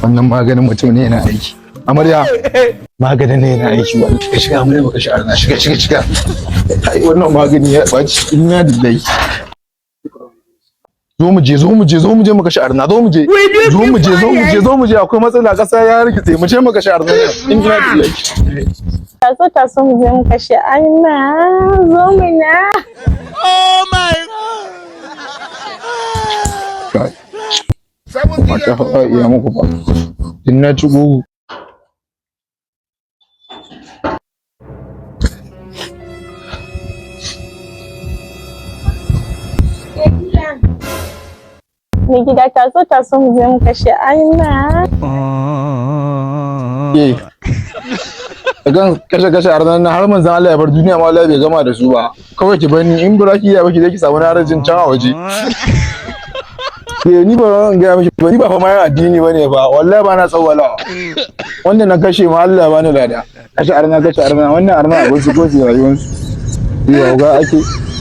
wannan maganin mutum ne yana aiki. Amarya maganin ne yana aiki wani ka shiga amarya baka shiga na shiga kai wannan magani ya baci ina da dai zo mu je muka shi arna zo mu je akwai matsala kasa ya rikice mu je muka shi arna in ina da dai taso mu je muka shi arna zo mu na Oh my God mata hawa iya muku ba in na ci gugu mai gida taso mu je muka shi arna Dagan kashe arnan har manzon Allah ya bar duniya ma Allah bai gama da su ba kawai ki bani in buraki ya baki zai ki samu narajin can a waje ni ba ran ga miki ba ni ba fa mai addini bane ba wallahi ba na tsawala wanda na kashe ma Allah ya bani lada kashe arna wannan arna abin su ko su rayuwar su ga ake